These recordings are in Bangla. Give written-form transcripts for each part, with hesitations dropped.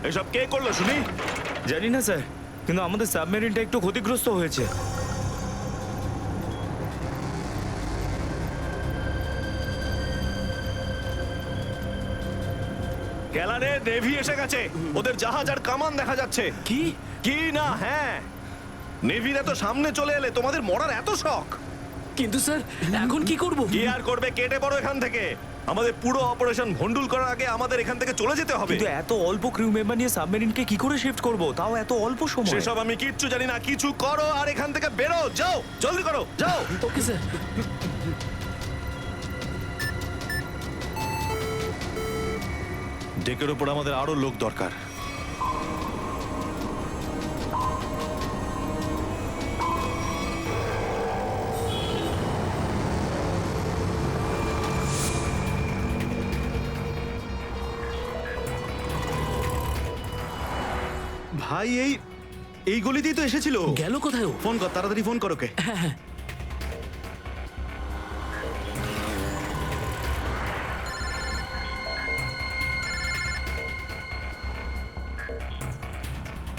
এসব কে করলো শুনি? জানি না স্যার, কিন্তু আমাদের সাবমেরিনটা একটু ক্ষতিগ্রস্ত হয়েছে। গ্যালারে নেভি এসে গেছে, ওদের জাহাজ আর কামান দেখা যাচ্ছে। কি? কি না? হ্যাঁ, নেভির এত সামনে চলে এলে তোমাদের মরার এত শখ। কিন্তু স্যার এখন কি করব? কি আর করবে, কেটে পড়ো এখান থেকে। আমাদের পুরো অপারেশন ভন্ডুল করার আগে আমাদের এখান থেকে চলে যেতে হবে। কিন্তু এত অল্প ক্রিউ মেম্বার নিয়ে সাবমেরিনকে কি করে শিফট করব, তাও এত অল্প সময়? সেসব আমি কিচ্ছু জানি না। কিছু করো আর এখান থেকে বেরো, যাও, জলদি করো, যাও। Okay sir. ডেকের উপর আমাদের আরো লোক দরকার। ভাই এই গলিতেই তো এসেছিল। গেল কোথায় ও? ফোন কর, তাড়াতাড়ি ফোন কর ওকে।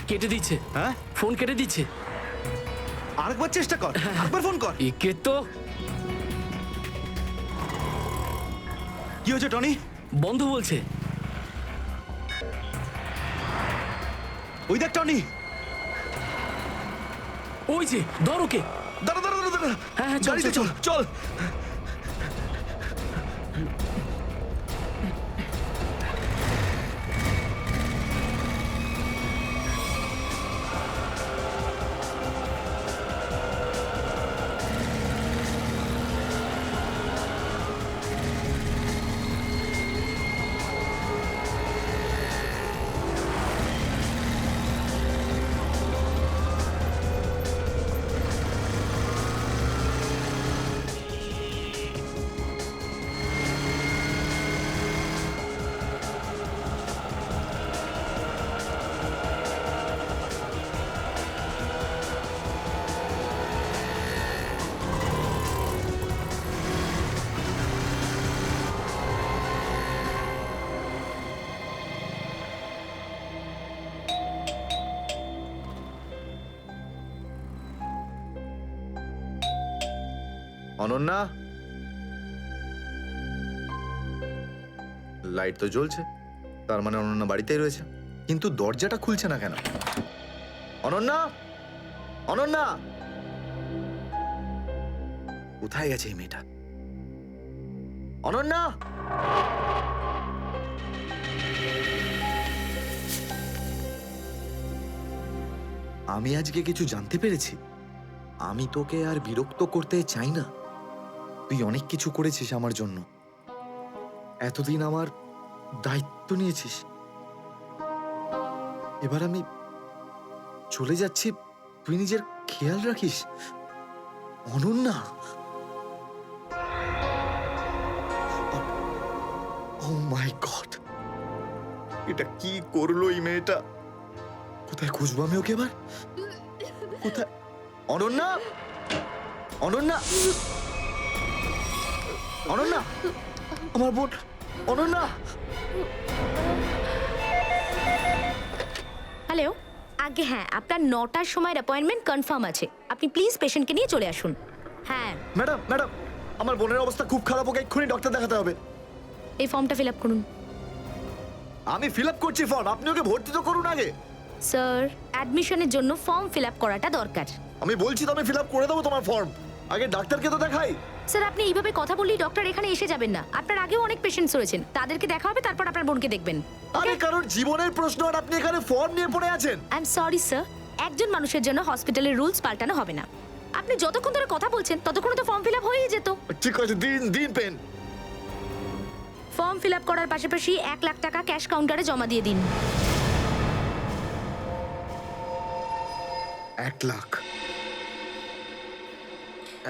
কেটে দিচ্ছে। হ্যাঁ, ফোন কেটে দিচ্ছে। আরেকবার চেষ্টা কর, আরেকবার ফোন কর। একে তো কি হয়েছে টনি? বন্ধ বলছে। ওই দেখ টনি। ওই যে ধর ওকে। দাঁড়া দাঁড়া দাঁড়া দাঁড়া। হ্যাঁ, হ্যাঁ, চল, গাড়িতে চল, চল চল। অনন্যা, লাইট তো জ্বলছে, তার মানে অনন্যা বাড়িতেই রয়েছে, কিন্তু দরজাটা খুলছে না কেন? অনন্যা, অনন্যা, কোথায় গেছে এই মেয়েটা? অনন্যা, আমি আজকে কিছু জানতে পেরেছি। আমি তোকে আর বিরক্ত করতে চাই না। তুই অনেক কিছু করেছিস আমার জন্য, এতদিন আমার দায়িত্ব নিয়েছিস। এবার আমি চলে যাচ্ছি, তুই নিজের খেয়াল রাখিস। অনন্যা, ও মাই গড, এটা কি করলো এই মেয়েটা? কোথায় খুঁজবো আমি ওকে এবার? কোথায়? অনন্যা, অনন্যা, অনন্যা, আমার বোন অনন্যা। হ্যালো, আগে হ্যাঁ, আপনার 9টার সময় অ্যাপয়েন্টমেন্ট কনফার্ম আছে। আপনি প্লিজ পেশেন্টকে নিয়ে চলে আসুন। হ্যাঁ, ম্যাডাম ম্যাডাম, আমার বোনের অবস্থা খুব খারাপ, ওকে এক্ষুনি ডক্টর দেখাতে হবে। এই ফর্মটা ফিল আপ করুন। আমি ফিল আপ করছি ফর্ম, আপনি ওকে ভর্তি তো করুন আগে। স্যার, অ্যাডমিশনের জন্য ফর্ম ফিল আপ করাটা দরকার। আমি বলছি তো আমি ফিল আপ করে দেবো তোমার ফর্ম, আগে ডাক্তারকে তো দেখাই। স্যার, আপনি এইভাবে কথা বললেই ডক্টর এখানে এসে যাবেন না। আপনার আগেও অনেক পেশেন্টস রয়েছেন, তাদেরকে দেখা হবে, তারপর আপনার বোনকে দেখবেন। আরে কারোর জীবনের প্রশ্ন আর আপনি এখানে ফর্ম নিয়ে পড়ে আছেন। আই এম সরি স্যার, একজন মানুষের জন্য হসপিটালের রুলস পাল্টানো হবে না। আপনি যতক্ষণ ধরে কথা বলছেন ততক্ষণ তো ফর্ম ফিল আপ হয়েই যেত। ঠিক আছে, দিন দিন পেন। ফর্ম ফিল আপ করার পাশাপাশি 1,00,000 টাকা ক্যাশ কাউন্টারে জমা দিয়ে দিন। 1,00,000?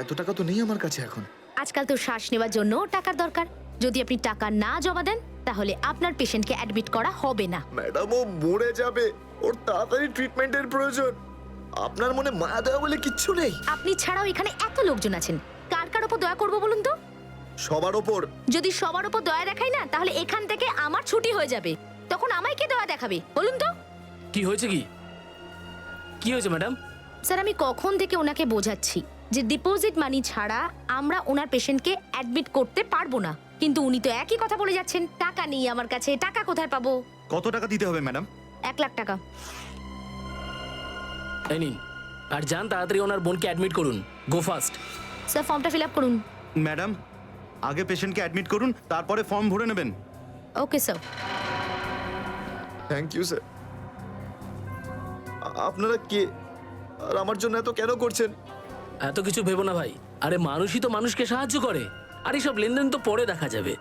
এত টাকা তো নেই আমার কাছে এখন। আজকাল তো শ্বাস নেওয়ার জন্য টাকার দরকার। যদি আপনি টাকা না জমা দেন তাহলে আপনার পেশেন্টকে অ্যাডমিট করা হবে না। ম্যাডাম, ও মরে যাবে, ওর তাড়াতাড়ি ট্রিটমেন্টের প্রয়োজন। আপনার মনে মায়া দেওয়া বলে কিচ্ছু নেই? আপনি ছাড়াও এখানে এত লোকজন আছেন, কার কার উপর দয়া করবো বলুন তো? সবার ওপর। যদি সবার উপর দয়া দেখাই না, তাহলে এখান থেকে আমার ছুটি হয়ে যাবে। তখন আমায় কে দয়া দেখাবে বলুন তো? কি হয়েছে? কি হয়েছে ম্যাডাম? স্যার, আমি কখন থেকে ওনাকে বোঝাচ্ছি যে ডিপোজিট মানি ছাড়া আমরা ওনার পেশেন্টকে অ্যাডমিট করতে পারবো না, কিন্তু উনি তো একই কথা বলে যাচ্ছেন, টাকা নেই আমার কাছে, টাকা কোথায় পাবো? কত টাকা দিতে হবে ম্যাডাম? 1,00,000 টাকা। এই নিন, আর যান তাড়াতাড়ি ওনার বোনকে অ্যাডমিট করুন। Go fast. স্যার, ফর্মটা ফিল আপ করুন। ম্যাডাম, আগে পেশেন্টকে অ্যাডমিট করুন, তারপরে ফর্ম ভরে নেবেন। Okay sir. Thank you sir. আপনারা কে আর আমার জন্য এত কেন করছেন? এত কিছু ভেবো না ভাই, আরে মানুষই তো মানুষকে সাহায্য করে, আর এইসব লেনদেন তো পরে দেখা যাবে।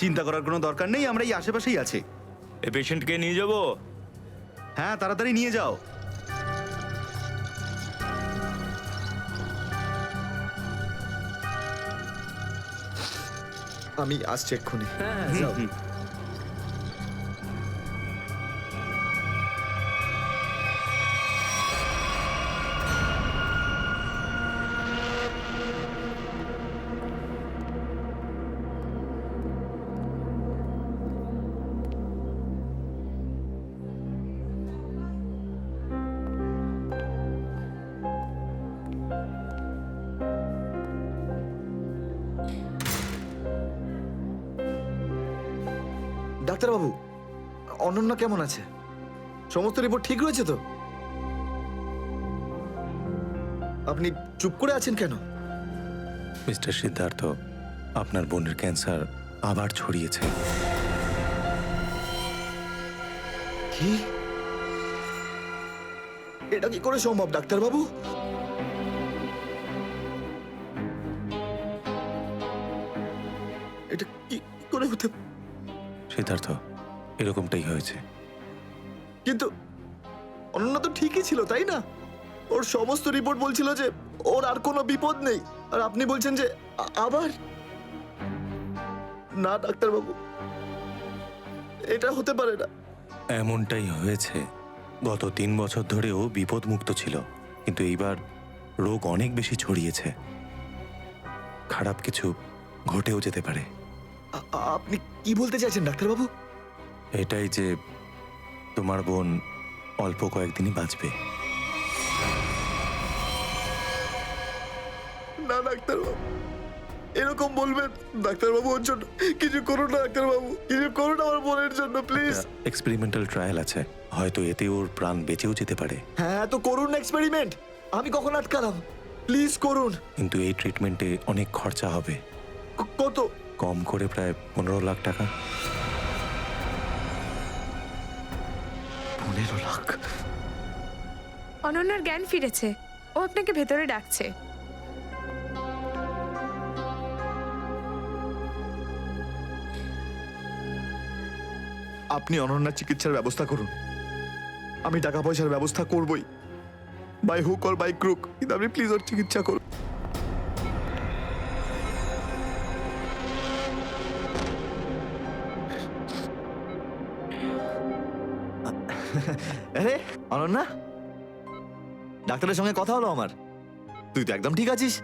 চিন্তা করার কোনো দরকার নেই, আমরা এই আশেপাশেই আছি। এই পেশেন্টকে নিয়ে যাবো। হ্যাঁ, তাড়াতাড়ি নিয়ে যাও। আমি আসছি এক্ষুনি। হ্যাঁ, যাও। ডাক্তারবাবু, অনন্যা কেমন আছে? সমস্ত রিপোর্ট ঠিক রয়েছে তো? আপনি চুপ করে আছেন কেন? মিস্টার সিদ্ধার্থ, আপনার বোনের ক্যান্সার আবার ছড়িয়েছে। কি? এটা কি করে সম্ভব ডাক্তারবাবু? এটা কি করে হতে? সিদ্ধার্থ, এরকমটাই হয়েছে। কিন্তু অনন্যা তো ঠিকই ছিল, তাই না? ওর সমস্ত রিপোর্ট বলছিল যে ওর আর কোনো বিপদ নেই, আর আপনি বলছেন যে আবার? না ডাক্তারবাবু, এটা হতে পারে না। এমনটাই হয়েছে। গত 3 বছর ধরেও বিপদমুক্ত ছিল, কিন্তু এইবার রোগ অনেক বেশি ছড়িয়েছে। খারাপ কিছু ঘটেও যেতে পারে। আপনি কি বলতে চাইছেন ডাক্তারবাবু? এটাই যে তোমার বোন অল্প কয়েকদিনই বাঁচবে। না ডাক্তারবাবু, এরকম বলবেন? ডাক্তারবাবু, ওর জন্য কিছু করুন না ডাক্তারবাবু, কিছু করুন আমার বোনের জন্য প্লিজ। এক্সপেরিমেন্টাল ট্রায়াল আছে, হয়তো এতে ওর প্রাণ বেঁচেও যেতে পারে। হ্যাঁ, তো করুন না এক্সপেরিমেন্ট। আমি কখন আটকালাম? প্লিজ করুন। কিন্তু এই ট্রিটমেন্টে অনেক খরচা হবে। কত? কম করে প্রায় 15 লাখ টাকা। 15 লাখ? অনন্যার জ্ঞান ফিরেছে, ও আপনাকে ভেতরে ডাকছে। আপনি অনন্যার চিকিৎসার ব্যবস্থা করুন। আমি টাকা পয়সার ব্যবস্থা করবই, by hook or by crook, কিন্তু আপনি প্লিজ ওর চিকিৎসা করুন। আরে অনন্যা, ডাক্তারের সঙ্গে কথা হলো আমার। তুই তো একদম ঠিক আছিস।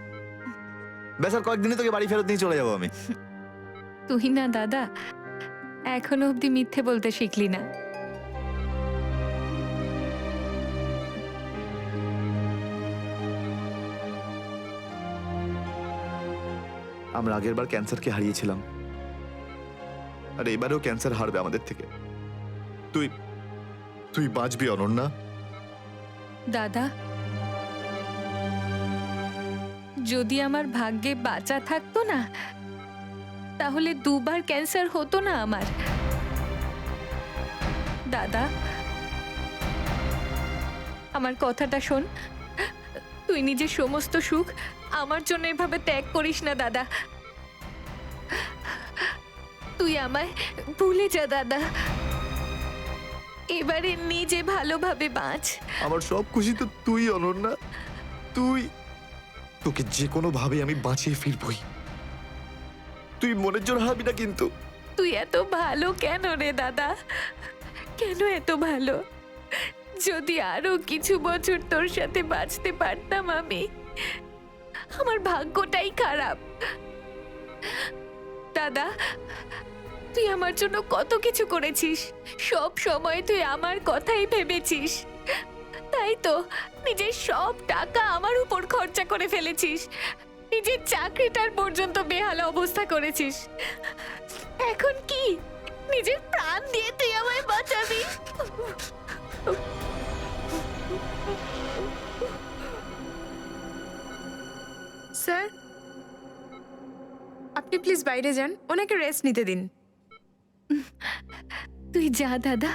ব্যাস আর কয়েকদিনে তোকে বাড়ি ফেরত নিয়ে চলে যাবো আমি। তুই না দাদা, এখনো অব্দি মিথ্যে বলতে শিখলি না। আমরা আগের বার ক্যান্সারকে হারিয়েছিলাম, আর এবারেও ক্যান্সার হারবে আমাদের থেকে। তুই তুই বাঁচবি অনন্যা। দাদা, যদি আমার ভাগ্যে বাঁচা থাকতো না, তাহলে 2 বার ক্যান্সার হতো না আমার। দাদা, আমার কথাটা শোন। তুই নিজের সমস্ত সুখ আমার জন্য এভাবে ত্যাগ করিস না দাদা। তুই আমায় ভুলে যা দাদা। এবারে নিজে ভালোভাবে বাঁচ। আমার সব খুশি তো তুই, অনন্যা। তুই, তোকে যে কোনো ভাবে আমি বাঁচিয়ে ফিরবই। তুই মনের জোর হারাবি না কিন্তু। তুই এত ভালো কেন রে দাদা? কেন এত ভালো? যদি আরো কিছু বছর তোর সাথে বাঁচতে পারতাম আমি। আমার ভাগ্যটাই খারাপ। দাদা, তুই আমার জন্য কত কিছু করেছিস। সব সময় তুই আমার কথাই ভেবেছিস। তাই তো নিজের সব টাকা আমার উপর খরচা করে ফেলেছিস। নিজের চাকরিটার পর্যন্ত বেহাল অবস্থা করেছিস। এখন কি নিজের প্রাণ দিয়ে তুই আমায় বাঁচাবি? স্যার, আপনি প্লিজ বাইরে যান, ওনাকে রেস্ট নিতে দিন। তুই যা দাদা।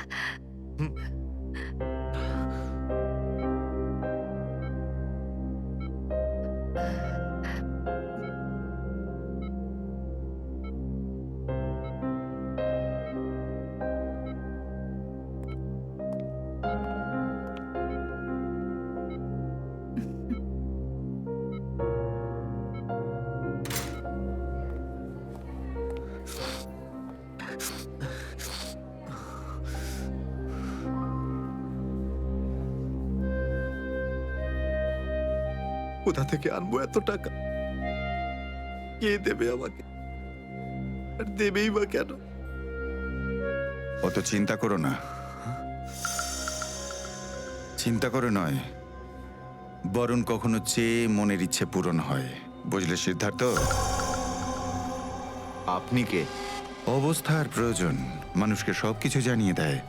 কোথা থেকে আনবো এত টাকা? কে দেবে আমাকে? আর দেবেই বা কেন? অত চিন্তা করো না। চিন্তা করে নয়, বরং কখনো চেয়ে মনের ইচ্ছে পূরণ হয়। বুঝলে সিদ্ধার্থ? আপনি কে? অবস্থার প্রয়োজন মানুষকে সবকিছু জানিয়ে দেয়।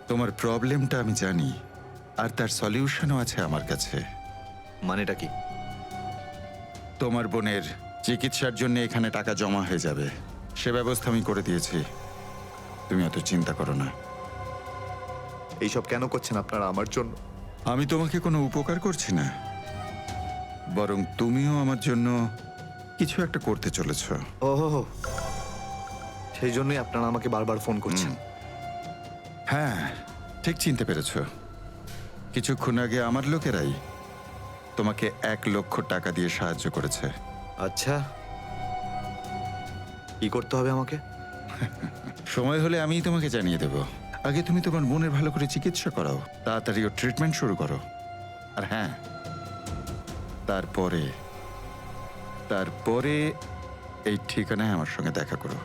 তোমার প্রবলেমটা আমি জানি, আর তার সলিউশনও আছে আমার কাছে। মানেটা কি? তোমার বোনের চিকিৎসার জন্য এখানে টাকা জমা হয়ে যাবে, সে ব্যবস্থা আমি করে দিয়েছি। তুমি অত চিন্তা করো না। এইসব কেন করছেন আপনারা আমার জন্য? আমি তোমাকে কোনো উপকার করছি না, বরং তুমিও আমার জন্য কিছু একটা করতে চলেছ। ওহো, সেই জন্যই আপনারা আমাকে বারবার ফোন করছেন। হ্যাঁ, ঠিক চিনতে পেরেছ। কিছুক্ষণ আগে আমার লোকেরাই তোমাকে 1 লক্ষ টাকা দিয়ে সাহায্য করেছে। আচ্ছা, কি করতে হবে আমাকে? সময় হলে আমিই তোমাকে জানিয়ে দেব। আগে তুমি তোমার বোনের ভালো করে চিকিৎসা করাও, তাড়াতাড়ি ওর ট্রিটমেন্ট শুরু করো। আর হ্যাঁ, তারপরে তারপরে এই ঠিকানায় আমার সঙ্গে দেখা করো।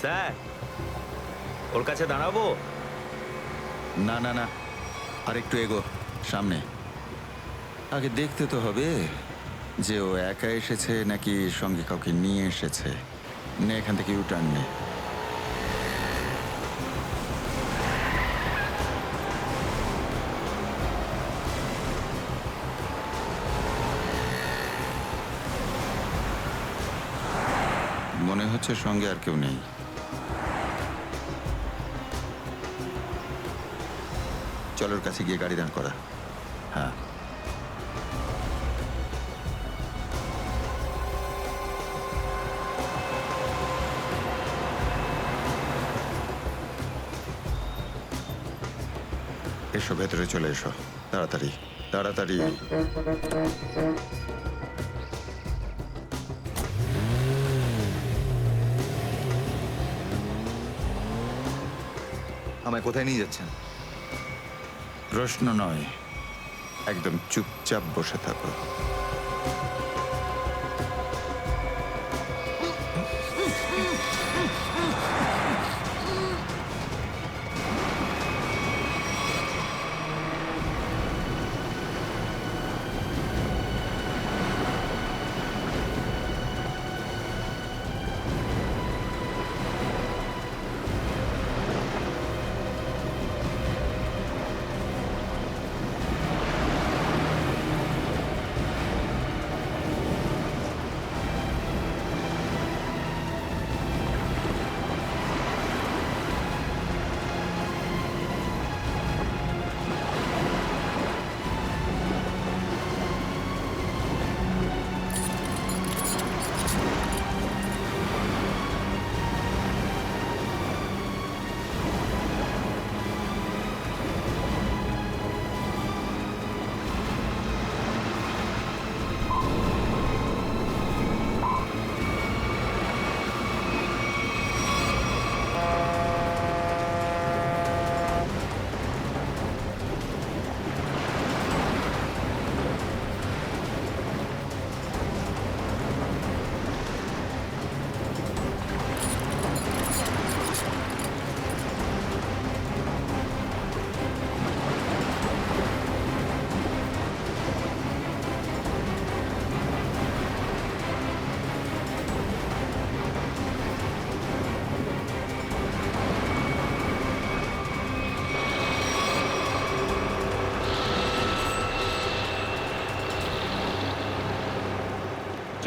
স্যার, ওর কাছে দাঁড়াবো? না না না, আর একটু এগো সামনে। আগে দেখতে তো হবে যে ও একা এসেছে নাকি সঙ্গে কাউকে নিয়ে এসেছে। নে, এখান থেকে ইউটার্ন নে। মনে হচ্ছে সঙ্গে আর কেউ নেই। চলোর কাছে গিয়ে গাড়ি দাঁড় করা। হ্যাঁ, এসো, ভেতরে চলে এসো, তাড়াতাড়ি তাড়াতাড়ি। আমায় কোথায় নিয়ে যাচ্ছেন? প্রশ্ন নয়, একদম চুপচাপ বসে থাকো।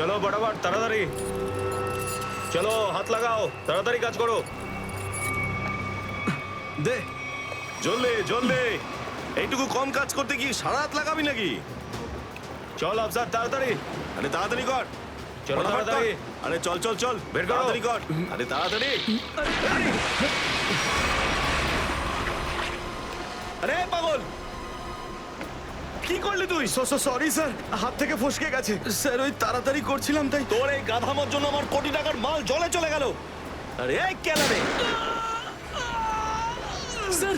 চলো বরাবর, তাড়াতাড়ি চলো, হাত লাগাও, তাড়াতাড়ি কাজ করো। দে, জলদি জলদি। এইটুকু কম কাজ করতে কি সারা রাত লাগাবি নাকি? চল আফসার, তাড়াতাড়ি। আরে তাড়াতাড়ি কর। চলো ফটাফট তাড়াতাড়ি। কর। আরে চল চল চল, বের করো। তাড়াতাড়ি কর। আরে তাড়াতাড়ি। আরে পাগল, কি করলি তুই? সরি স্যার, হাত থেকে ফসকে গেছে স্যার, ওই তাড়াতাড়ি করছিলাম তাই। তোর এই গাধামোর জন্য আমার কোটি টাকার মাল জলে চলে গেল। আরে এই কেলারে, স্যার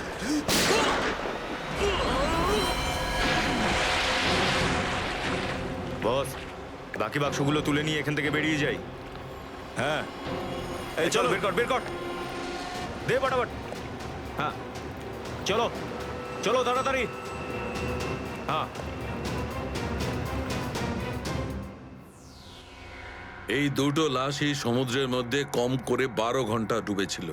বস, বাকি বাক্সগুলো তুলে নিয়ে এখান থেকে বেরিয়ে যাই। হ্যাঁ এই চলো, বের কর বের কর, দে ফটাফট। হ্যাঁ চলো চলো তাড়াতাড়ি। হ্যাঁ এই দুটো লাশই সমুদ্রের মধ্যে কম করে 12 ঘন্টা ডুবেছিল।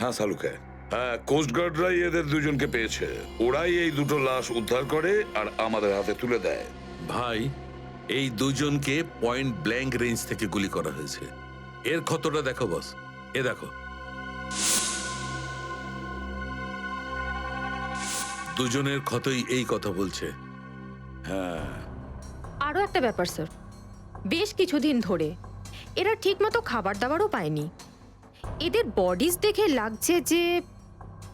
হ্যাঁ সালুকে, হ্যাঁ কোস্টগার্ডরাই এদের দুজনকে পেয়েছে। ওরাই এই দুটো লাশ উদ্ধার করে আর আমাদের হাতে তুলে দেয়। ভাই, এই দুজনকে পয়েন্ট ব্ল্যাঙ্ক রেঞ্জ থেকে গুলি করা হয়েছে। এর ক্ষতটা দেখো বস, এ দেখো। দুজনের ক্ষতই এই কথা বলছে। হ্যাঁ, আরও একটা ব্যাপার স্যার, বেশ কিছুদিন ধরে এরা ঠিকমতো খাবার দাবারও পায়নি। এদের বডিজ দেখে লাগছে যে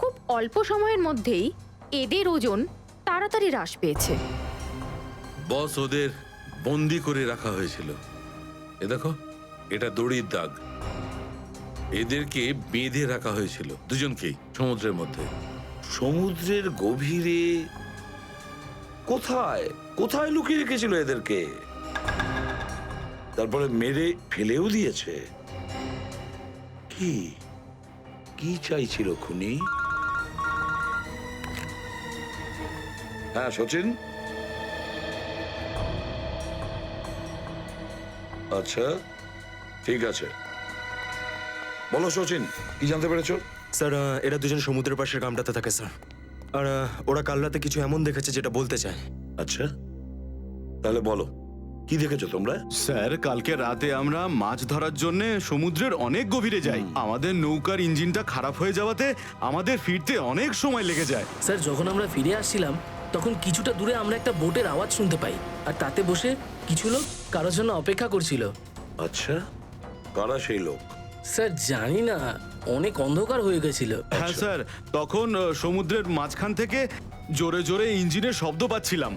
খুব অল্প সময়ের মধ্যেই এদের ওজন তাড়াতাড়ি হ্রাস পেয়েছে। বস, ওদের বন্দি করে রাখা হয়েছিল। এ দেখো, এটা দড়ির দাগ। এদেরকে বেঁধে রাখা হয়েছিল দুজনকেই সমুদ্রের মধ্যে। সমুদ্রের গভীরে কোথায় কোথায় লুকিয়ে রেখেছিল এদেরকে? তারপরে মেরে ফেলেও দিয়েছে। কি কি চাইছিল খুনি? হ্যাঁ সচিন, আচ্ছা ঠিক আছে, বলো সচিন, কি জানতে পেরেছো? স্যার, এরা দুজন সমুদ্রের পাশের গ্রামটাতে থাকে স্যার। আর ওরা কাল রাতে কিছু এমন দেখেছে যেটা বলতে চায়। আচ্ছা, তাহলে বলো, কি দেখেছো তোমরা? স্যার, কালকে রাতে আমরা মাছ ধরার জন্য সমুদ্রের অনেক গভীরে যাই। আমাদের নৌকার ইঞ্জিনটা খারাপ হয়ে যাওয়াতে আমাদের ফিরতে অনেক সময় লেগে যায়। স্যার, যখন আমরা ফিরে আসছিলাম তখন কিছুটা দূরে আমরা একটা বোটের আওয়াজ শুনতে পাই, আর তাতে বসে কিছু লোক কারোর জন্য অপেক্ষা করছিল। আচ্ছা, কারা সেই লোক? স্যার জানি না, অনেক অন্ধকার হয়ে গেছিল। হ্যাঁ স্যার, তখন সমুদ্রের মাঝখান থেকে জোরে জোরে ইঞ্জিনের শব্দ পাচ্ছিলাম।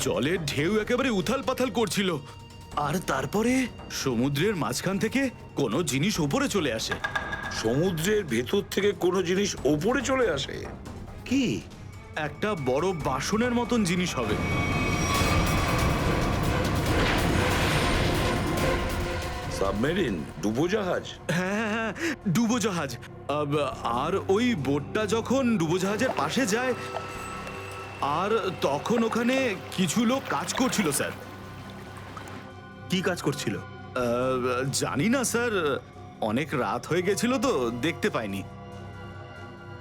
জলের ঢেউ একেবারে উথাল পাথাল করছিল। আর তারপরে সমুদ্রের মাঝখান থেকে কোনো জিনিস উপরে চলে আসে। সমুদ্রের ভেতর থেকে কোনো জিনিস ওপরে চলে আসে? কি? একটা বড় বাসনের মতন জিনিস হবে। সাবমেরিন, ডুবোজাহাজ? হ্যাঁ হ্যাঁ, ডুবোজাহাজ। আর ওই বোটটা যখন ডুবোজাহাজের পাশে যায়, আর তখন ওখানে কিছু লোক কাজ করছিল স্যার। কি কাজ করছিল? জানি না স্যার, অনেক রাত হয়ে গেছিল তো দেখতে পাইনি।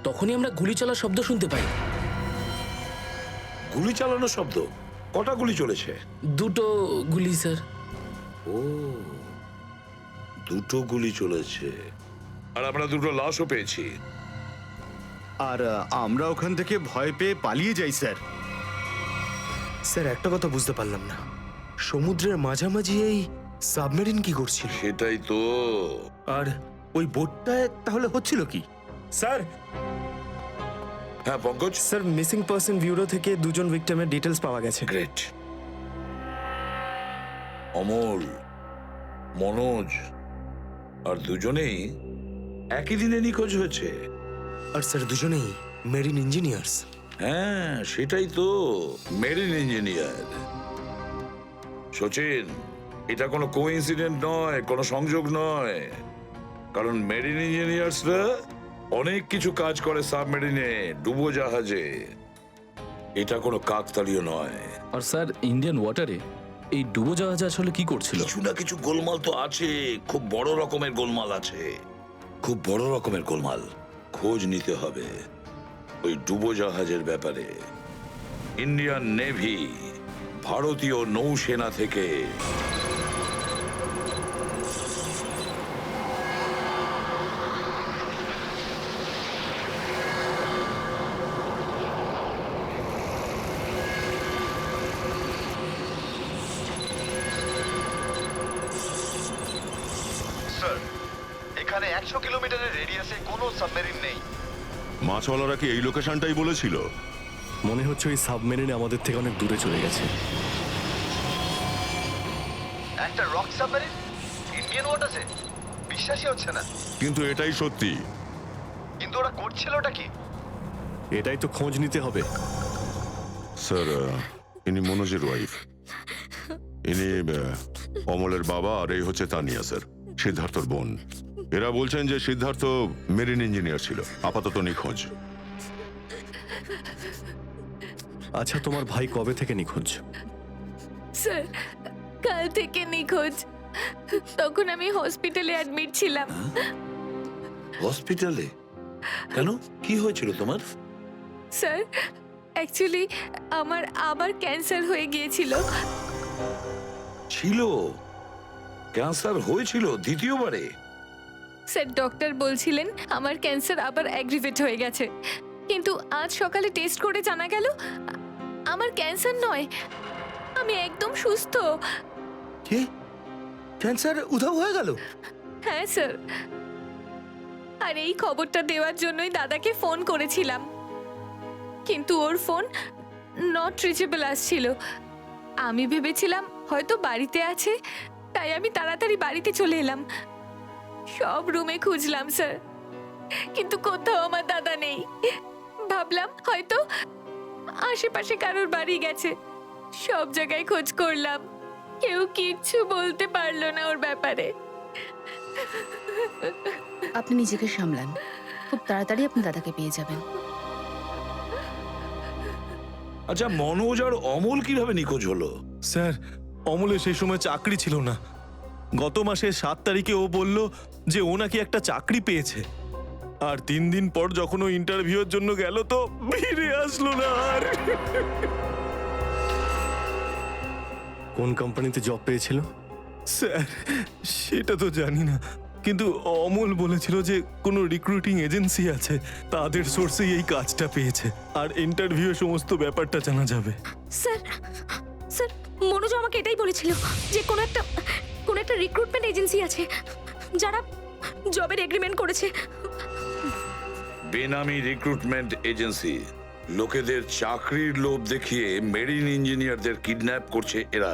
তখনই আমরা গুলি চলার শব্দ শুনতে পাই। গুলি চালানোর শব্দ? কটা গুলি চলেছে? দুটো গুলি স্যার। ও, দুটো গুলি চলেছে। আর আমরা দুটো লাশও পেয়েছি। আর আমরা ওখান থেকে ভয় পেয়ে পালিয়ে যাই স্যার। স্যার, একটা কথা বুঝতে পারলাম না, সমুদ্রের মাঝামাঝি এই সাবমেরিন কি করছিল? সেটাই তো। আর ওই বোটটায় তাহলে হচ্ছিল কি? স্যার, হ্যাঁ Pankaj? Sir, missing person bureau থেকে দুজন ভিক্টিমের ডিটেলস পাওয়া গেছে। গ্রেট। অমল, মনোজ আর দুজনেই একই দিনে নিখোঁজ হয়েছে। আর স্যার, দুজনেই মেরিন ইঞ্জিনিয়ার্স। হ্যাঁ সেটাই তো, মেরিন ইঞ্জিনিয়ার। সচিন, এটা কোনো কোইন্সিডেন্ট নয়, কোনো সংযোগ নয়। কারণ মেরিন ইঞ্জিনিয়ার্সরা অনেক কিছু কাজ করে সাবমেরিনে, ডুবোজাহাজে। এটা কোনো কাকতালীয় নয়। আর স্যার, ইন্ডিয়ান ওয়াটারে এই ডুবোজাহাজ আসলে কি করছিল? কিছু না কিছু গোলমাল তো আছে, খুব বড় রকমের গোলমাল আছে, খুব বড় রকমের গোলমাল। খোঁজ নিতে হবে ওই ডুবোজাহাজের ব্যাপারে। ইন্ডিয়ান নেভি, ভারতীয় নৌসেনা থেকে 100 কিলোমিটারের রেডিয়াসে কোনো সাবমেরিন নেই। মাছওয়ালারা কি এই লোকেশনটাই বলেছিল? মনে হচ্ছে ওই সাবমেরিন আমাদের থেকে অনেক দূরে চলে গেছে। একটা রক সাবমেরিন ইন্ডিয়ান ওয়াটারে, বিশ্বাসই হচ্ছে না। কিন্তু এটাই সত্যি। কিন্তু ওরা করছিলটা কি? এটাই তো খোঁজ নিতে হবে। স্যার, ইনি মনোজের ওয়াইফ। ইনি অমলের বাবা, আর এই হচ্ছে তানিয়া স্যার, সিদ্ধার্থর বোন। এরা বলছেন যে সিদ্ধার্থ মেরিন ইঞ্জিনিয়ার ছিল, আপাতত নিখোঁজ। আচ্ছা, তোমার ভাই কবে থেকে নিখোঁজ? স্যার, কাল থেকে নিখোঁজ। তখন আমি হসপিটালে অ্যাডমিট ছিলাম। হসপিটালে? কেন, কি হয়েছিল তোমার? স্যার, অ্যাকচুয়ালি আমার আবার ক্যান্সার হয়ে গিয়েছিল। ছিল? ক্যান্সার হয়েছিল দ্বিতীয়বারে? স্যার, ডক্টর বলছিলেন আমার ক্যান্সার আবার অ্যাগ্রিভেট হয়ে গেছে, কিন্তু আজ সকালে টেস্ট করে জানা গেল আমার ক্যান্সার নয়, আমি একদম সুস্থ। কি? ক্যান্সার উধাও হয়ে গেল? হ্যাঁ স্যার, আর এই খবরটা দেওয়ার জন্যই দাদাকে ফোন করেছিলাম, কিন্তু ওর ফোন নট রিচেবল আসছিল। আমি ভেবেছিলাম হয়তো বাড়িতে আছে, তাই আমি তাড়াতাড়ি বাড়িতে চলে এলাম। সব রুমে খুঁজলাম স্যার, কিন্তু কোথাও আমার দাদা নেই। ভাবলাম হয়তো আশেপাশে কারোর বাড়ি গেছে। সব জায়গায় খোঁজ করলাম, কেউ কিচ্ছু বলতে পারলো না ওর ব্যাপারে। আপনি নিজেকে সামলান, খুব তাড়াতাড়ি আপনি দাদাকে পেয়ে যাবেন। আচ্ছা, মনোজ আর অমল কিভাবে নিখোঁজ হলো? স্যার, অমলের সেই সময় চাকরি ছিল না। গত মাসের 7 তারিখে ও বলল যে ও নাকি একটা চাকরি পেয়েছে, আর 3 দিন পর যখন ও ইন্টারভিউর জন্য গেল তো ফিরে আসলো না আর। কোন কোম্পানিতে জব পেয়েছিল? স্যার, সেটা তো জানি না, কিন্তু অমল বলেছিল যে কোনো রিক্রুটিং এজেন্সি আছে, তাদের সোর্সেই এই কাজটা পেয়েছে, আর ইন্টারভিউ সমস্ত ব্যাপারটা জানা যাবে। স্যার, স্যার, মনোজ আমাকে এটাই বলেছিল যে কোনো একটা রিক্রুটমেন্ট এজেন্সি আছে যারা জবের এগ্রিমেন্ট করেছে। বেনামি রিক্রুটমেন্ট এজেন্সি লোকেদের চাকরির লোভ দেখিয়ে মেরিন ইঞ্জিনিয়ারদের কিডন্যাপ করছে এরা।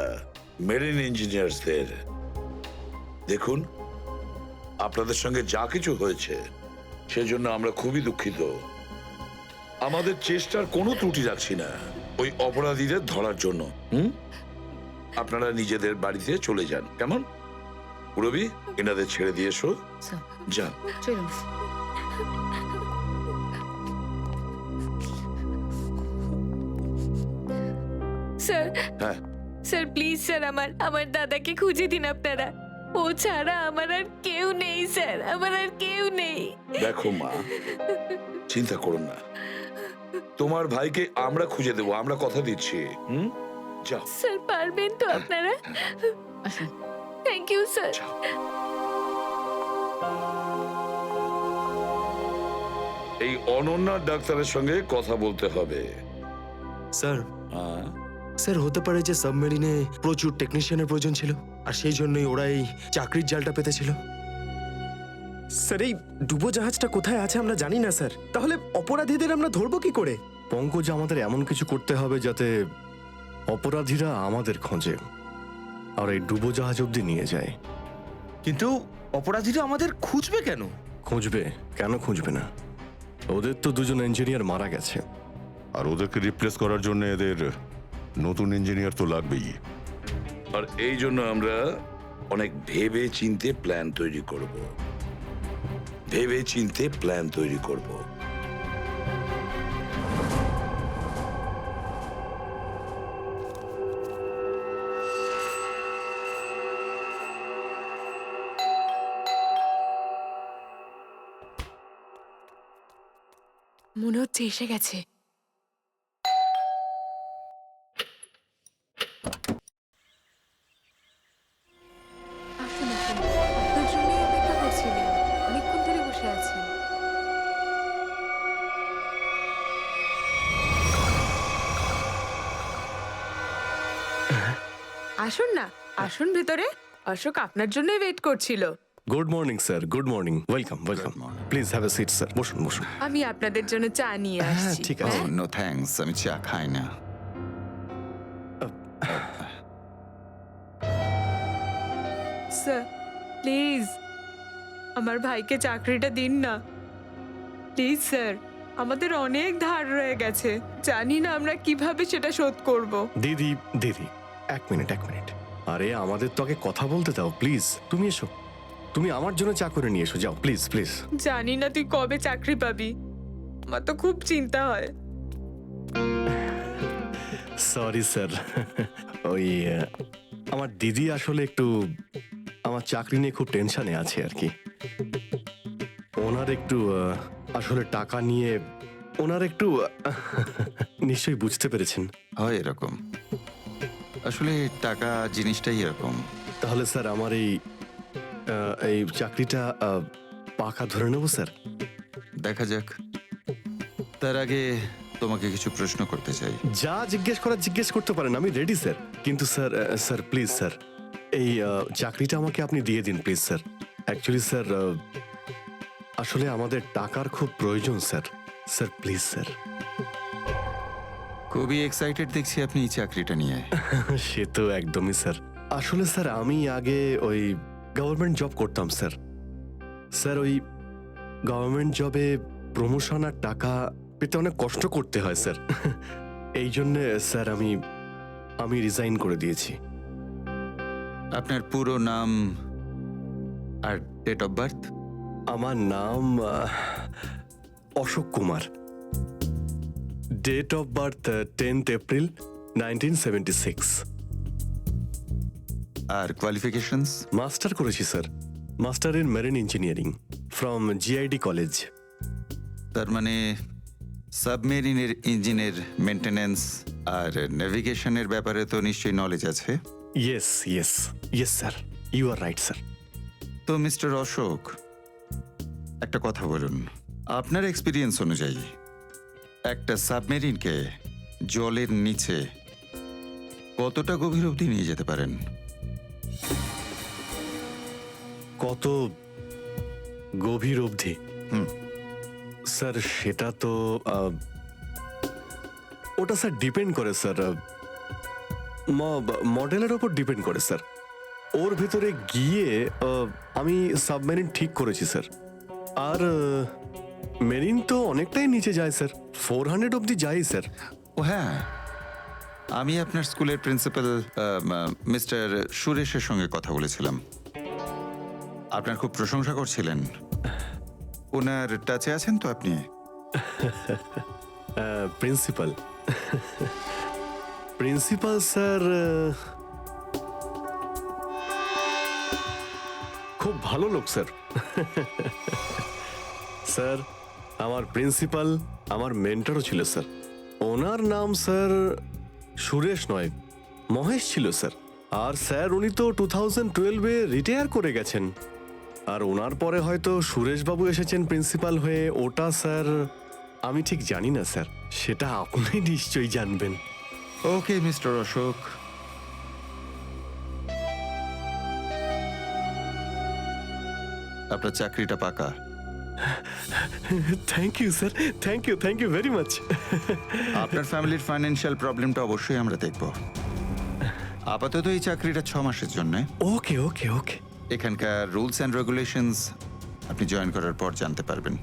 মেরিন ইঞ্জিনিয়ারদের দেখুন, আপনাদের সঙ্গে যা কিছু হয়েছে সেজন্য আমরা খুবই দুঃখিত। আমাদের চেষ্টার কোনো ত্রুটি রাখছি না ওই অপরাধীদের ধরার জন্য। আপনারা নিজেদের বাড়িতে চলে যান, কেমন? পুরবি, এনাদের ছেড়ে দিয়ে এসো। যান। চলুন। স্যার, হ্যাঁ, স্যার প্লিজ স্যার, আমার দাদাকে খুঁজে দিন আপনারা। ও ছাড়া আমার আর কেউ নেই স্যার, আমার আর কেউ নেই। দেখো মা, চিন্তা করুন না, তোমার ভাইকে আমরা খুঁজে দেবো, আমরা কথা দিচ্ছি। যাও স্যার, পারবেন তো আপনারা? আসুন। Thank you sir. এই অনন্যার ডাক্তারের সঙ্গে কথা বলতে হবে। স্যার, হ্যাঁ, স্যার হতে পারে যে সাবমেরিনে প্রচুর টেকনিশিয়ানের প্রয়োজন ছিল, আর সেই জন্যই ওরা এই চাকরির জালটা পেতেছিল। স্যার, এই ডুবোজাহাজটা কোথায় আছে আমরা জানি না স্যার, তাহলে অপরাধীদের আমরা ধরবো কি করে? পঙ্কজ, আমাদের এমন কিছু করতে হবে যাতে অপরাধীরা আমাদের খোঁজে আর এই ডুবোজাহাজ অব্দি নিয়ে যায়। কিন্তু অপরাধীরা আমাদের খুঁজবে কেন? খুঁজবে কেন? খুঁজবে না? ওদের তো 2জন ইঞ্জিনিয়ার মারা গেছে, আর ওদেরকে রিপ্লেস করার জন্য এদের নতুন ইঞ্জিনিয়ার তো লাগবেই। আর এই জন্য আমরা অনেক ভেবে চিন্তে প্ল্যান তৈরি করব। ভেবে চিন্তে প্ল্যান তৈরি করব। মনে হচ্ছে এসে গেছে। আসুন আসুন, আপনার জন্যই অপেক্ষা করছিলেন, অনেকক্ষণ ধরে বসে আছেন। আসুন না, আসুন ভেতরে। অশোক আপনার জন্যই ওয়েট করছিল। Good morning sir, good morning, welcome welcome. Please have a seat sir, বসুন বসুন। আমি আপনাদের জন্য চা নিয়ে হ্যাঁ আসছি। ঠিক আছে। নো থ্যাঙ্কস, আমি চা খাই না। স্যার প্লিজ আমার ভাইকে চাকরিটা দিন না, প্লিজ স্যার। আমাদের অনেক ধার রয়ে গেছে, জানি না আমরা কিভাবে সেটা শোধ করব। দিদি দিদি, এক মিনিট এক মিনিট। আরে আমাদের তো আগে কথা বলতে দাও প্লিজ। তুমি এসো, তুমি আমার জন্য চা করে নিয়ে এসো, যাও প্লিজ প্লিজ। জানি না তুই কবে চাকরি পাবি, আমার তো খুব চিন্তা হয়। সরি স্যার, ওই আমার দিদি আসলে একটু আমার চাকরি নিয়ে খুব টেনশনে আছে আর কি। ওনার একটু আসলে টাকা নিয়ে ওনার একটু নিশ্চয়ই বুঝতে পেরেছেন। হয় এরকম, আসলে টাকা জিনিসটাই এরকম। তাহলে স্যার আমার এই চাকরিটা পাকা ধরে নেব স্যার? দেখা যাক, তার আগে তোমাকে কিছু প্রশ্ন করতে চাই। যা জিজ্ঞেস করার জিজ্ঞেস করতে পারেন, আমি রেডি স্যার। কিন্তু স্যার স্যার প্লিজ স্যার, এই চাকরিটা আমাকে আপনি দিয়ে দিন প্লিজ স্যার। অ্যাকচুয়ালি স্যার আসলে আমাদের টাকার খুব প্রয়োজন স্যার। Sir please sir. খুবই এক্সাইটেড দেখছি আপনি এই চাকরিটা নিয়ে। সে তো একদমই স্যার। আসলে স্যার আমি আগে ওই গভর্নমেন্ট জব করতাম স্যার। স্যার ওই গভর্নমেন্ট জবে প্রমোশন আর টাকা পেতে অনেক কষ্ট করতে হয় স্যার। এই জন্যে স্যার আমি রিজাইন করে দিয়েছি। আপনার পুরো নাম আর ডেট অফ বার্থ? আমার নাম Ashok Kumar. Date of birth 10th April 1976। আর কোয়ালিফিকেশনস? মাস্টার করেছি sir, master in marine engineering from GID college. তার মানে সাবমেরিনের ইঞ্জিনের মেনটেন্যান্স আর নেভিগেশনের ব্যাপারে তো নিশ্চয়ই নলেজ আছে। Yes yes yes sir, you are right sir. তো মিস্টার অশোক, একটা কথা বলুন, আপনার এক্সপিরিয়েন্স অনুযায়ী একটা সাবমেরিনকে জলের নিচে কতটা গভীর অবধি নিয়ে যেতে পারেন? কত গভীর অবধি? স্যার সেটা তো ওটা স্যার ডিপেন্ড করে স্যার, মডেলের ওপর ডিপেন্ড করে স্যার। ওর ভেতরে গিয়ে আমি সাবমেরিন ঠিক করেছি স্যার। আর মেরিন তো অনেকটাই নিচে যায় স্যার, 400 অবধি যাই স্যার। ও হ্যাঁ, আমি আপনার স্কুলের প্রিন্সিপাল মিস্টার সুরেশের সঙ্গে কথা বলেছিলাম, আপনার খুব প্রশংসা করছিলেন। ওনার টাচে আছেন তো আপনি? প্রিন্সিপাল প্রিন্সিপাল স্যার খুব ভালো লোক স্যার। স্যার আমার প্রিন্সিপাল আমার মেন্টরও ছিল স্যার। ওনার নাম স্যার সুরেশ নয়, মহেশ ছিল স্যার। আর স্যার উনি তো 2012-এ রিটায়ার করে গেছেন। আর ওনার পরে হয়তো সুরেশবাবু এসেছেন প্রিন্সিপাল হয়ে, ওটা স্যার আমি ঠিক জানি না স্যার, সেটা আপনি নিশ্চয়ই জানবেন। ওকে মিস্টার অশোক, আপনার চাকরিটা পাকা। Thank you sir, thank you very much. আপনার ফ্যামিলির ফাইন্যান্সিয়াল প্রবলেমটা অবশ্যই আমরা দেখব। আপাতত এই চাকরিটা 6 মাসের জন্য। ওকে ওকে ওকে। এখানকার রুলস অ্যান্ড রেগুলেশনস আপনি জয়েন করার পর জানতে পারবেন।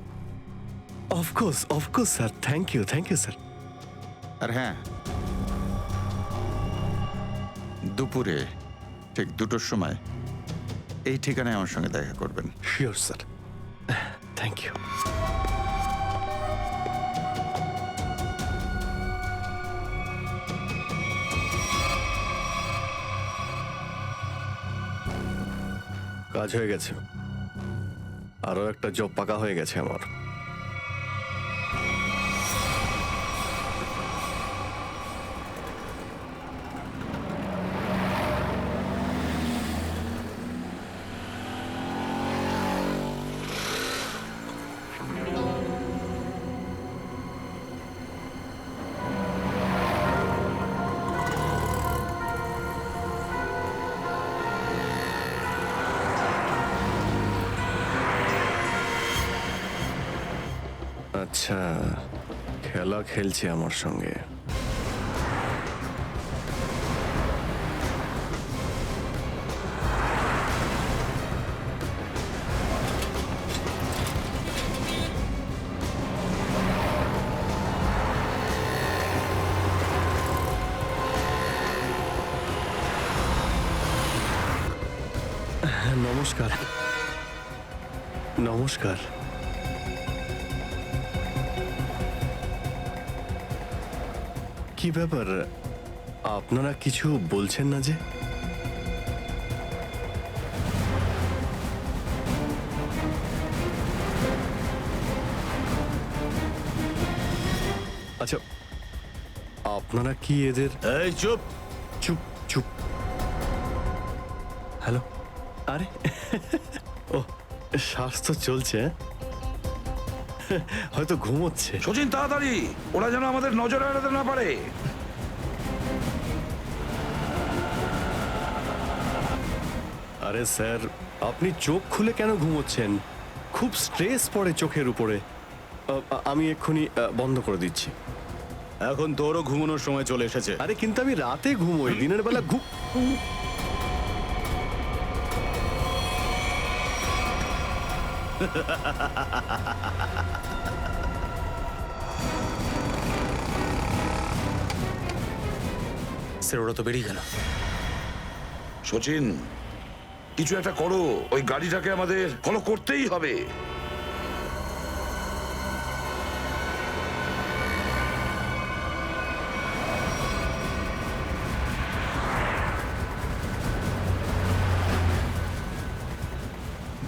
Of course sir, thank you sir. আর হ্যাঁ, দুপুরে ঠিক 2টোর সময় এই ঠিকানায় আমার সঙ্গে দেখা করবেন। Sure sir, thank you. কাজ হয়ে গেছে, আরো একটা জব পাকা হয়ে গেছে আমার। আচ্ছা, খেলা খেলছে আমার সঙ্গে। নমস্কার। নমস্কার। কি ব্যাপার, আপনারা কিছু বলছেন না যে? আচ্ছা, আপনারা কি এদের... এই চুপ চুপ চুপ। হ্যালো। আরে ও, শ্বাস তো চলছে, হয়তো ঘুমোচ্ছে। সচিন তাড়াতাড়ি, ওরা যেন আমাদের নজরে এড়াতে না পারে। আরে স্যার, আপনি চোখ খুলে কেন ঘুমোচ্ছেন? খুব স্ট্রেস পড়ে চোখের উপরে। আমি এক্ষুনি বন্ধ করে দিচ্ছি। এখন তোরও ঘুমানোর সময় চলে এসেছে। আরে কিন্তু আমি রাতে ঘুমোই, দিনের বেলা স্যার ওরা তো বেরিয়ে গেল। সচিন, কিছু একটা করো, ওই গাড়িটাকে আমাদের ফলো করতেই হবে।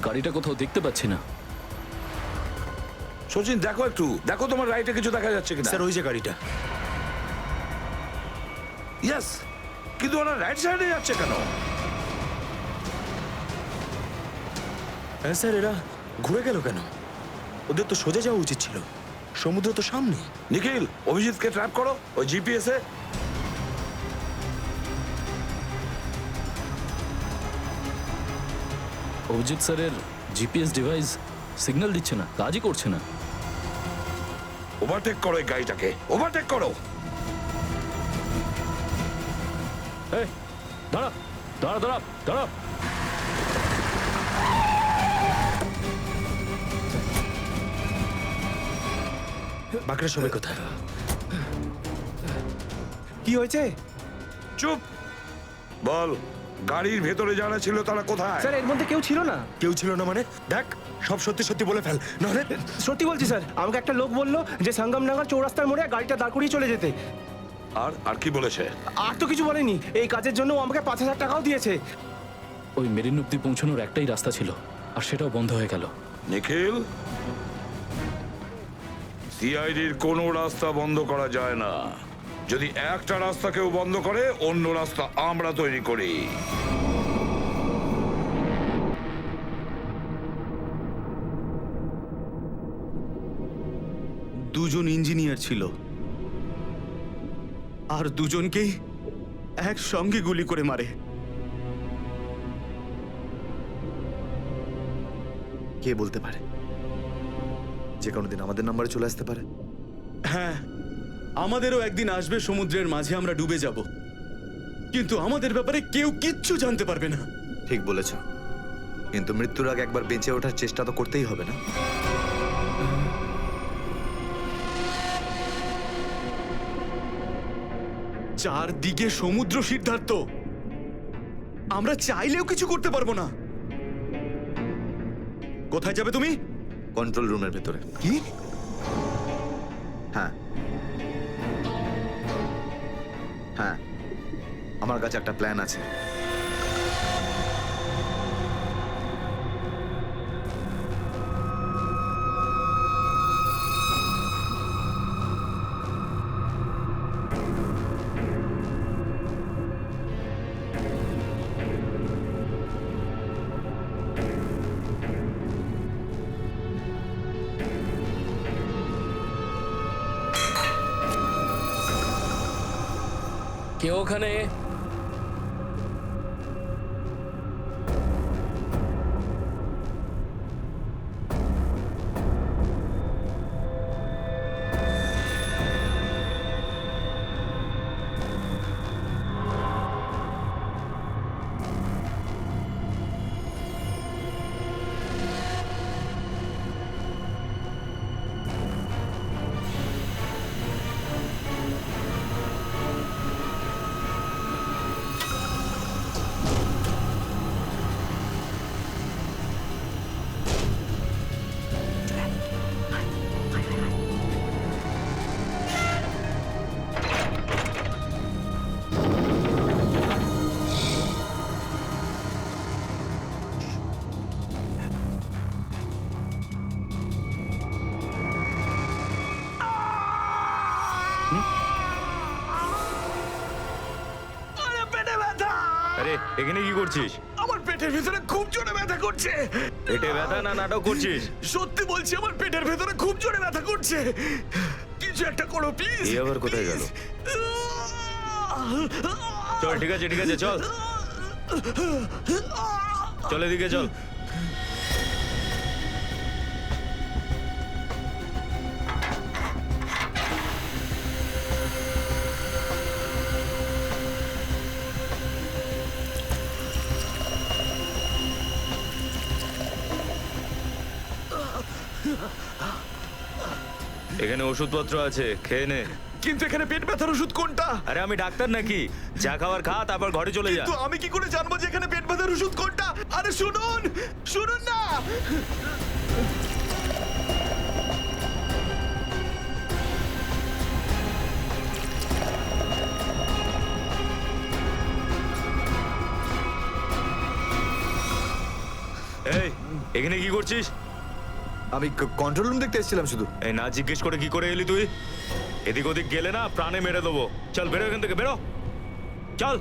গাড়িটা কোথাও দেখতে পাচ্ছি না। সচিন দেখো একটু, দেখো তোমার রাইটে কিছু দেখা যাচ্ছে কিনা। স্যার ওই যে গাড়িটা। ইয়েস, কিন্তু ওরা রাইট সাইডে যাচ্ছে কেন? হ্যাঁ স্যার, এরা ঘুরে গেল কেন? ওদের তো সোজা যাওয়া উচিত ছিল, সমুদ্র তো সামনে। নিখিল, অভিজিৎকে ট্র্যাপ করো ওই জিপিএস এ। অভিজিৎ স্যারের জিপিএস ডিভাইস সিগন্যাল দিচ্ছে না, কাজই করছে না। ওভারটেক করো এই গাড়িটাকে, ওভারটেক করো। এই দাঁড়া দাঁড়া দাঁড়া দাঁড়া। বাঁকড়া সবাই কোথায়? কি হয়েছে? চুপ বল, গাড়ির ভেতরে যারা ছিল তারা কোথায়? স্যার এর মধ্যে কেউ ছিল না। কেউ ছিল না মানে? দেখ, সব সত্যি সত্যি বলে ফেল, নাহলে। সত্যি বলছি স্যার, আমাকে একটা লোক বললো যে সঙ্গমনগর চৌরাস্তার মোড়ে গাড়িটা দাঁড় করিয়ে চলে যেতে। আর কি বলেছে? আর তো কিছু বলেনি। এই কাজের জন্য ও আমাকে 5,000 টাকাও দিয়েছে। ওই মেরিন অব্দি পৌঁছানোর একটাই রাস্তা ছিল, আর সেটাও বন্ধ হয়ে গেল। নিখিল, সিআইডির কোনো রাস্তা বন্ধ করা যায় না। যদি একটা রাস্তা কেউ বন্ধ করে, অন্য রাস্তা আমরা তৈরি করি। দুজন ইঞ্জিনিয়ার ছিল, আর দুজনকেই একসঙ্গে গুলি করে মারে। কে বলতে পারে? যে কোনো দিন আমাদের নাম্বারে চলে আসতে পারে। হ্যাঁ, আমাদেরও একদিন আসবে সমুদ্রের মাঝে আমরা ডুবে যাব, কিন্তু আমাদের ব্যাপারে কেউ কিচ্ছু জানতে পারবে না। ঠিক বলেছ, কিন্তু মৃত্যুর আগে একবার বেঁচে ওঠার চেষ্টা তো করতেই হবে না? চারদিকে সমুদ্র, সিদ্ধার্থ, আমরা চাইলেও কিছু করতে পারবো না। কোথায় যাবে তুমি? কন্ট্রোল রুমের ভেতরে। কি? হ্যাঁ হ্যাঁ, আমার কাছে একটা প্ল্যান আছে। কেউ ওখানে? এখানে কি করছিস? আমার পেটের ভিতরে খুব জোরে ব্যথা করছে। পেটে ব্যথা না নাটক করছিস? সত্যি বলছি, আমার পেটের ভেতরে খুব জোরে ব্যথা করছে। কিছু একটা করো প্লিজ। এই আবার কোথায় গেল? চল, ঠিক আছে ঠিক আছে, চল চল, এদিকে চল। এখানে ওষুধপত্র আছে, খেয়ে নে। কিন্তু এখানে পেট ব্যথার ওষুধ কোনটা? আরে আমি ডাক্তার নাকি? যা খাবার খা, তারপর ঘরে চলে যা। কিন্তু আমি কি করে জানবো যে এখানে পেট ব্যথার ওষুধ কোনটা? আরে শুনুন, শুনুন না। এই, এখানে কি করছিস? আমি কন্ট্রোল রুম দেখতে এসেছিলাম শুধু। এই না জিজ্ঞেস করে কি করে এলি তুই? এদিক ওদিক গেলে না প্রাণে মেরে দেবো। চল বেরো এখান থেকে, বেরো, চল।